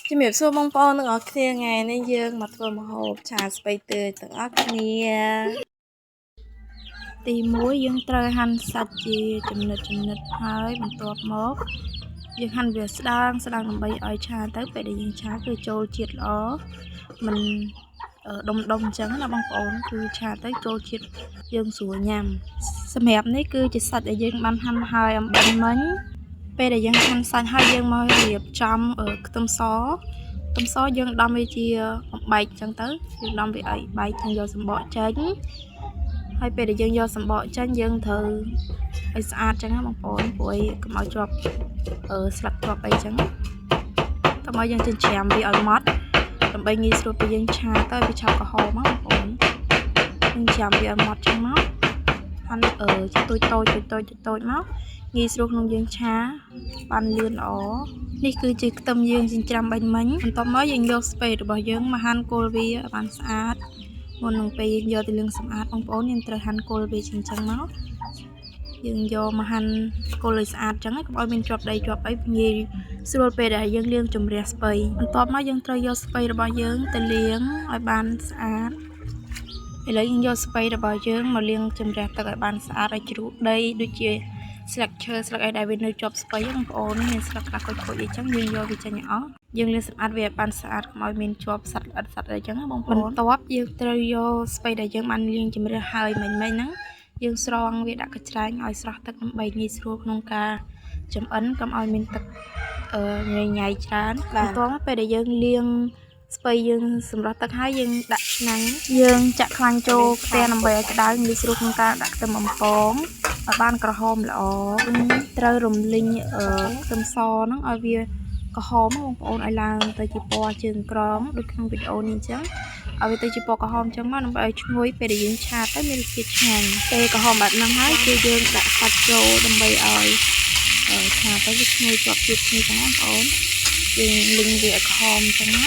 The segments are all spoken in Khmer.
ជំរាបសួរបងប្អូនទាំងអស់គ្នាថ្ងៃនេះយើងមកធ្វើម្ហូបឆាស្ពៃតើយទាំងអស់គ្នាទី1យើងត្រូវហាន់សាច់ជាចំណិតហើយបន្ទាប់មកយើងហាន់វាស្ដើងដើម្បីឲ្យឆាទៅពេលដែលយើងឆាគឺចូលជាតិល្អមិនដុំអញ្ចឹងណាបងប្អូនគឺឆាទៅចូលជាតិយើងស្រួលញ៉ាំសម្រាប់នេះគឺជាសាច់ដែលយើងបានហាន់ហើយអំបិលមិញពេលដែលយើងហាន់សាច់ហើយយើងមករៀបចំខ្ទឹមសយើងដំវាជាបំបែកអញ្ចឹងទៅយើងដំវាឲ្យបែកយើងយកសំបកចេញហើយពេលដែលយើងយកសំបកចេញយើងត្រូវឲ្យស្អាតអញ្ចឹងណាបងប្អូនព្រោះឲ្យកុំឲ្យជាប់ស្លឹកជាប់អីអញ្ចឹងតោះមកយើងចិញ្ច្រាំវាឲ្យម៉ត់ដើម្បីងាយស្រួលពេលយើងឆាទៅវាឆាប់ក្រហមមកបងប្អូនយើងច្រាំវាឲ្យម៉ត់អញ្ចឹងមកហាន់ជាតូចមកងាយស្រួលក្នុងយើងឆាបានលឿនល្អនេះគឺជាខ្ទឹមយើងចិញ្ច្រាំបាញ់មិញបន្ទាប់មកយើងយកស្ពៃរបស់យើងមកហាន់គល់វាឲ្យបានស្អាតមុននឹងពេលយើងយកទៅលាងសម្អាតបងប្អូនយើងត្រូវហាន់គល់វាចិញ្ចឹងមកយើងយកមកហាន់គល់ឲ្យស្អាតអញ្ចឹងកុំឲ្យមានជាប់ដីជាប់អីងាយស្រួលពេលដែលយើងលាងជំរះស្ពៃបន្ទាប់មកយើងត្រូវយកស្ពៃរបស់យើងទៅលាងឲ្យបានស្អាតឥឡូវយើងយកស្ពៃរបស់យើងមកលាងជំរះទឹកឲ្យបានស្អាតឲ្យជ្រោះដីដូចជាស្លឹកឈើស្លឹកអីដែលវានៅជាប់ស្ពៃបងប្អូនមានស្លឹកខ្លះខូចអីចឹងយើងយកវាចេញអស់យើងលាងសម្អាតវាឲ្យបានស្អាតកុំឲ្យមានជាប់សត្វល្អិតសត្វអីចឹងបងប្អូនបន្ទាប់យើងត្រូវយកស្ពៃដែលយើងបានលាងជំរះហើយមិញហ្នឹងយើងស្រង់វាដាក់កញ្ច្រែងឲ្យស្រស់ទឹកដើម្បីងាយស្រួលក្នុងការចម្អិនកុំឲ្យមានទឹកញ៉ៃច្រើនបន្ទាប់មកពេលដែលយើងលាងស្ពៃយើងសម្រាប់ទឹកហើយយើងដាក់ឆ្នាំងយើងចាក់ខ្លាញ់ចូលខ្ទះដើម្បីឲ្យក្តៅងាយស្រួលក្នុងការដាក់ខ្ទឹមបំពងឲ្យបានក្រហមល្អត្រូវរំលីងខ្ទឹមសហ្នឹងឲ្យវាក្រហមបងប្អូនឲ្យឡើងទៅជាពណ៌ជើងក្រងដូចក្នុងវីដេអូនេះអញ្ចឹងឲ្យវាទៅជាពណ៌ក្រហមអញ្ចឹងមកដើម្បីឲ្យឈ្ងុយពេលដែលយើងឆាទៅមានរសជាតិឆ្ងាញ់ពេលក្រហមបែបហ្នឹងហើយគឺយើងដាក់សាច់ចូលដើម្បីឲ្យឆាទៅវាឈ្ងុយជាប់ជាតិគ្នាអញ្ចឹងបងប្អូនយើងលីងវាឲ្យក្រហមអញ្ចឹងណា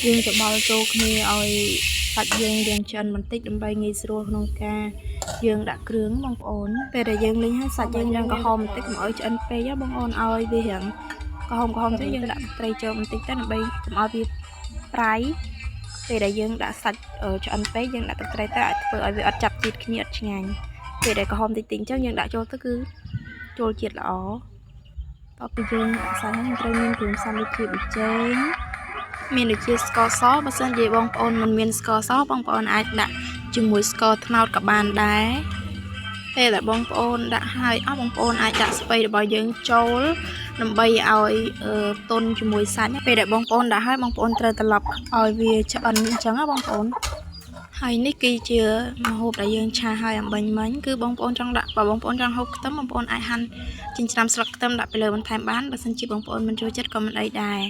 យើងច្បល់ចូលគ្នាឲ្យសាច់យើងរាងឆ្អិនបន្តិចដើម្បីងាយស្រួលក្នុងការយើងដាក់គ្រឿងបងប្អូនពេលដែលយើងលីងឲ្យសាច់យើងរាងក្រហមបន្តិចកុំឲ្យឆ្អិនពេកណាបងប្អូនឲ្យវារាងក្រហមទៅយើងដាក់ត្រីចូលបន្តិចទៅដើម្បីកុំឲ្យវាប្រៃពេលដែលយើងដាក់សាច់ឆ្អិនពេកយើងដាក់ទឹកត្រីទៅអាចធ្វើឲ្យវាអត់ចាប់ជាតិគ្នាអត់ឆ្ងាញ់ពេលដែលក្រហមតិចអញ្ចឹងយើងដាក់ចូលទៅគឺចូលជាតិល្អតទៅយើងដាក់សាច់ហ្នឹងត្រូវមានគ្រឿងផ្សំដូចជាប៊ីចេងមានដូចជាស្ករសបើសិនជាបងប្អូនមិនមានស្ករសបងប្អូនអាចដាក់ជាមួយស្ករត្នោតក៏បានដែរពេលដែលបងប្អូនដាក់ហើយអស់បងប្អូនអាចដាក់ស្ពៃរបស់យើងចូលដើម្បីឲ្យទន់ជាមួយសាច់ពេលដែលបងប្អូនដាក់ហើយបងប្អូនត្រូវត្រឡប់ឲ្យវាឆ្អិនអញ្ចឹងណាបងប្អូនហើយនេះគឺជាម្ហូបដែលយើងឆាហើយអំបញ្ញមិញគឺបងប្អូនចង់ដាក់បើបងប្អូនចង់ហូបខ្ទឹមបងប្អូនអាចហាន់ចិញ្ច្រាំស្លឹកខ្ទឹមដាក់ទៅលើបន្ថែមបានបើសិនជាបងប្អូនមិនចូលចិត្តក៏មិនអីដែរ